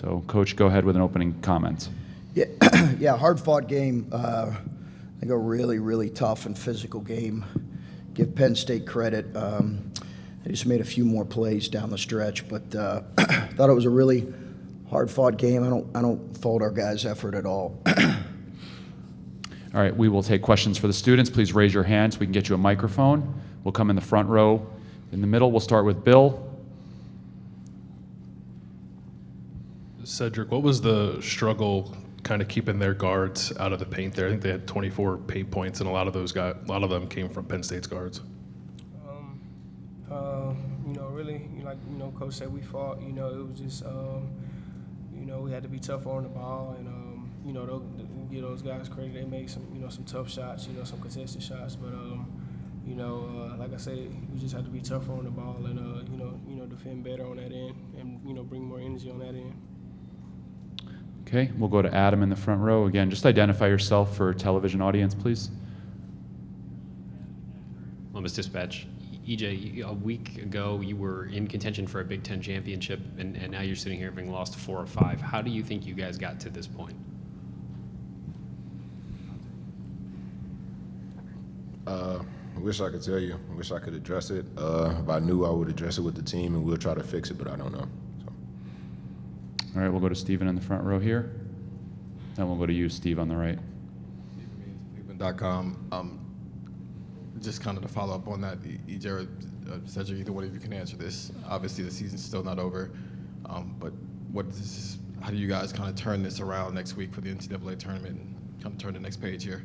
So, Coach, go ahead with an opening comment. Yeah, yeah, hard-fought game. I think a really, really tough and physical game. Give Penn State credit. They just made a few more plays down the stretch, but thought it was a really hard-fought game. I don't fault our guys' effort at all. All right, we will take questions for the students. Please raise your hand so we can get you a microphone. We'll come in the front row. In the middle, we'll start with Bill. Cedric, what was the struggle kind of keeping their guards out of the paint there? I think they had 24 paint points, and a lot of them came from Penn State's guards. Really, Coach said we fought. It was just, we had to be tougher on the ball, and give those guys credit. They made some, some tough shots, some contested shots, but like I said, we just had to be tougher on the ball and defend better on that end, and bring more energy on that end. Okay, we'll go to Adam in the front row. Again, just identify yourself for television audience, please. Columbus Dispatch. EJ, a week ago you were in contention for a Big Ten championship, and now you're sitting here having lost 4 or 5. How do you think you guys got to this point? I wish I could tell you. I wish I could address it. If I knew, I would address it with the team, and we'll try to fix it, but I don't know. So. All right, we'll go to Steven in the front row here. Then we'll go to you, Steve, on the right. Cleveland.com. Just kind of to follow up on that, EJ or Cedric, either one of you can answer this. Obviously, the season's still not over, but how do you guys kind of turn this around next week for the NCAA tournament and kind of turn the next page here?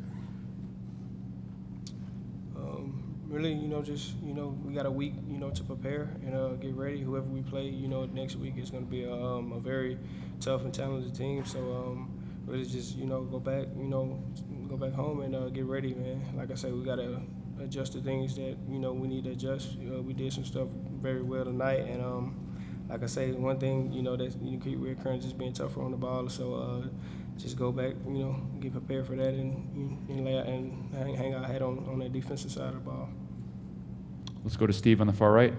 Really, we got a week, to prepare and get ready. Whoever we play, next week is going to be a very tough and talented team. So really just, go back home and get ready, man. Like I said, we got to adjust the things that, we need to adjust. We did some stuff very well tonight. And like I say, one thing, that you keep reoccurring, just being tougher on the ball. So just go back, get prepared for that and lay out and hang our head on that defensive side of the ball. Let's go to Steve on the far right.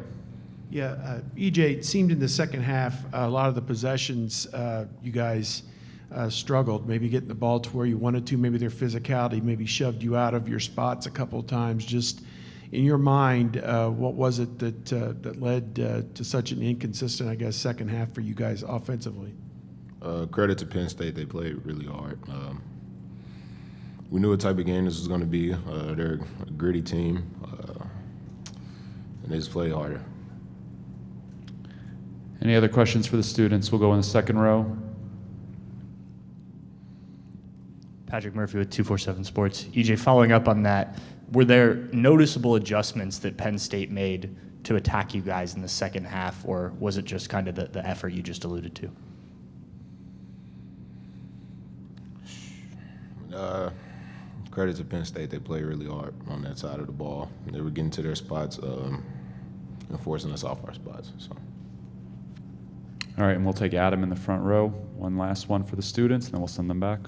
Yeah, EJ, it seemed in the second half, a lot of the possessions you guys struggled, maybe getting the ball to where you wanted to, maybe their physicality maybe shoved you out of your spots a couple of times. Just in your mind, what was it that led to such an inconsistent, I guess, second half for you guys offensively? Credit to Penn State. They played really hard. We knew what type of game this was going to be. They're a gritty team, and they just played harder. Any other questions for the students? We'll go in the second row. Patrick Murphy with 247 Sports. EJ, following up on that, were there noticeable adjustments that Penn State made to attack you guys in the second half, or was it just kind of the effort you just alluded to? Credit to Penn State. They played really hard on that side of the ball. They were getting to their spots and forcing us off our spots. So. All right, and we'll take Adam in the front row. One last one for the students, and then we'll send them back.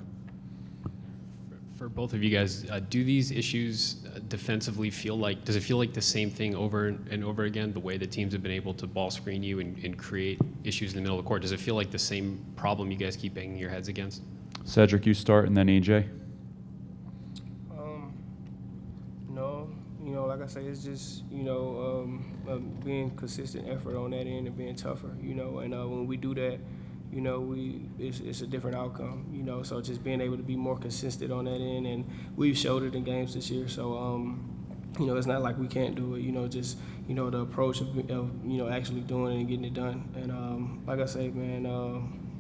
For both of you guys, do these issues defensively does it feel like the same thing over and over again, the way the teams have been able to ball screen you and create issues in the middle of the court? Does it feel like the same problem you guys keep banging your heads against? Cedric, you start, and then EJ. No, like I say, it's just, being consistent effort on that end and being tougher, and when we do that, it's a different outcome, so just being able to be more consistent on that end, and we've showed it in games this year, so, it's not like we can't do it, just, the approach of actually doing it and getting it done, and like I say, man,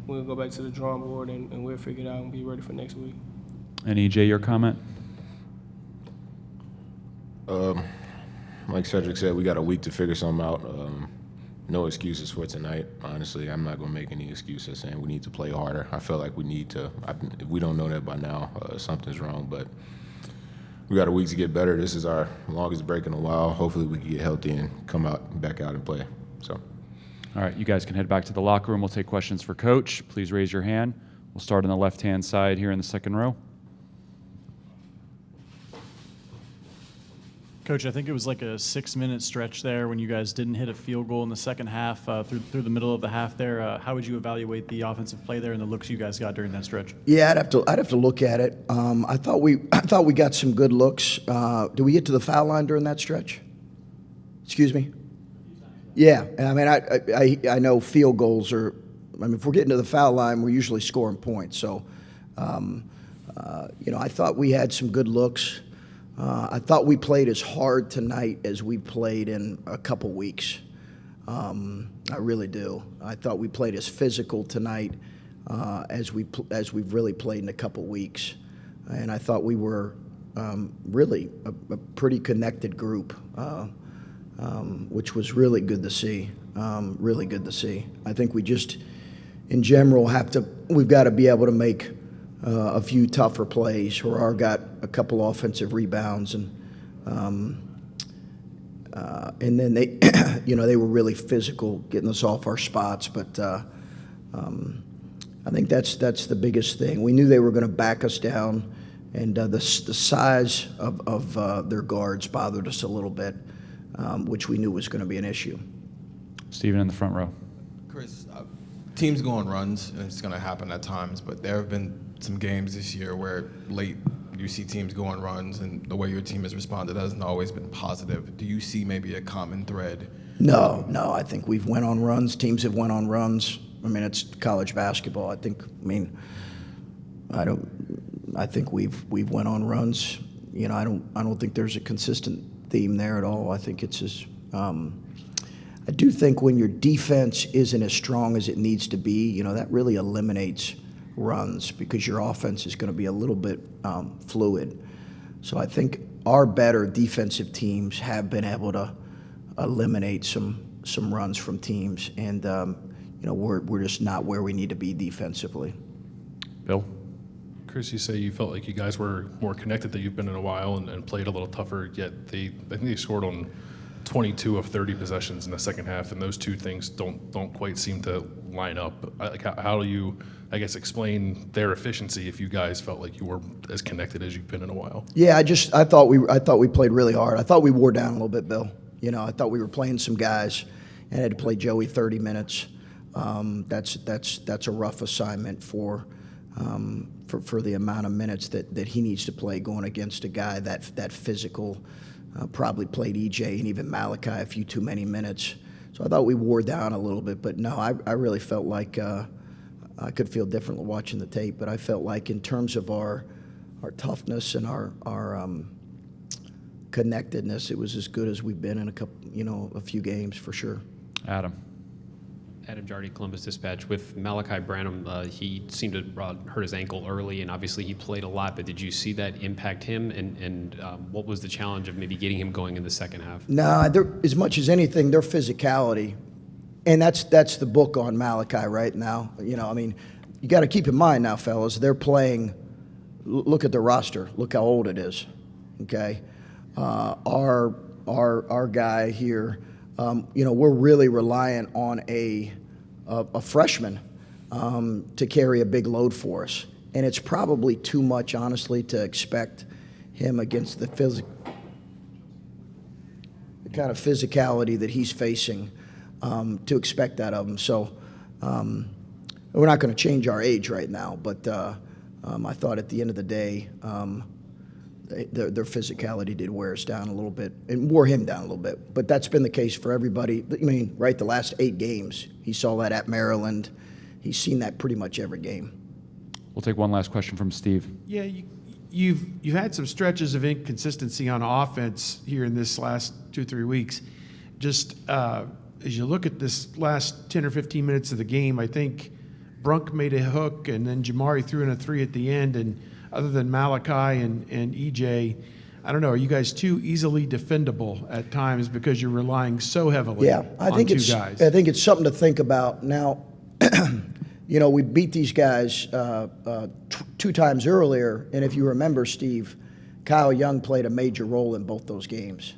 we'll go back to the drawing board and we'll figure it out and be ready for next week. And EJ, your comment? Like Cedric said, we got a week to figure something out. No excuses for tonight. Honestly, I'm not going to make any excuses saying we need to play harder. I feel like we need to. If we don't know that by now, something's wrong. But we got a week to get better. This is our longest break in a while. Hopefully we can get healthy and come back out and play. So. All right, you guys can head back to the locker room. We'll take questions for Coach. Please raise your hand. We'll start on the left-hand side here in the second row. Coach, I think it was like a 6-minute stretch there when you guys didn't hit a field goal in the second half, through the middle of the half there. How would you evaluate the offensive play there and the looks you guys got during that stretch? Yeah, I'd have to look at it. I thought we got some good looks. Did we get to the foul line during that stretch? Excuse me? Yeah, I mean, I know field goals are. I mean, if we're getting to the foul line, we're usually scoring points. So, I thought we had some good looks. I thought we played as hard tonight as we played in a couple weeks. I really do. I thought we played as physical tonight as we've really played in a couple weeks, and I thought we were really a pretty connected group, which was really good to see. Really good to see. I think we just, in general, we've got to be able to make a few tougher plays. Harar got a couple offensive rebounds, and then they, they were really physical, getting us off our spots. But I think that's the biggest thing. We knew they were going to back us down, and the size of their guards bothered us a little bit, which we knew was going to be an issue. Stephen in the front row. Chris, teams go on runs, and it's going to happen at times, but there have been some games this year where late you see teams go on runs, and the way your team has responded hasn't always been positive. Do you see maybe a common thread? No. I think we've went on runs. Teams have went on runs. I mean, it's college basketball. I think we've went on runs. I don't think there's a consistent theme there at all. I think it's just. I do think when your defense isn't as strong as it needs to be, that really eliminates runs because your offense is going to be a little bit fluid. So I think our better defensive teams have been able to eliminate some runs from teams, and we're just not where we need to be defensively. Bill? Chris, you say you felt like you guys were more connected than you've been in a while and played a little tougher, yet I think they scored on 22 of 30 possessions in the second half, and those two things don't quite seem to line up. How do you, I guess, explain their efficiency if you guys felt like you were as connected as you've been in a while? Yeah, I thought we played really hard. I thought we wore down a little bit, Bill. I thought we were playing some guys and had to play Joey 30 minutes. That's a rough assignment for the amount of minutes that he needs to play going against a guy that physical. Probably played EJ and even Malachi a few too many minutes. So I thought we wore down a little bit, but no, I really felt like I could feel differently watching the tape, but I felt like in terms of our toughness and our connectedness, it was as good as we've been in a few games for sure. Adam Jardy, Columbus Dispatch. With Malachi Branham, he seemed to hurt his ankle early, and obviously he played a lot, but did you see that impact him? And what was the challenge of maybe getting him going in the second half? No, as much as anything, their physicality, and that's the book on Malachi right now. You got to keep in mind now, fellas, they're playing. Look at the roster. Look how old it is. Okay, our guy here. We're really reliant on a freshman to carry a big load for us, and it's probably too much, honestly, to expect him against the kind of physicality that he's facing, to expect that of him. So we're not going to change our age right now, but I thought at the end of the day, their physicality did wear us down a little bit and wore him down a little bit. But that's been the case for everybody. The last 8 games, he saw that at Maryland. He's seen that pretty much every game. We'll take one last question from Steve. Yeah, you've had some stretches of inconsistency on offense here in this last 2-3 weeks. Just as you look at this last 10 or 15 minutes of the game, I think Brunk made a hook, and then Jamari threw in a 3 at the end, and other than Malachi and EJ, I don't know, are you guys too easily defendable at times because you're relying so heavily on two guys? I think it's something to think about. Now, we beat these guys 2 times earlier, and if you remember, Steve, Kyle Young played a major role in both those games.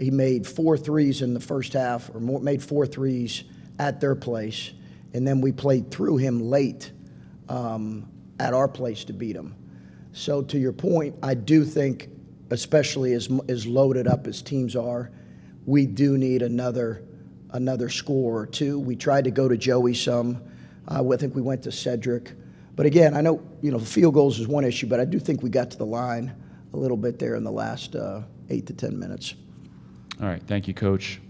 He made 4 threes in the first half, or made 4 threes at their place, and then we played through him late at our place to beat him. So to your point, I do think especially as loaded up as teams are, we do need another score or two. We tried to go to Joey some. I think we went to Cedric. But again, I know, field goals is one issue, but I do think we got to the line a little bit there in the last 8 to 10 minutes. All right, thank you, Coach.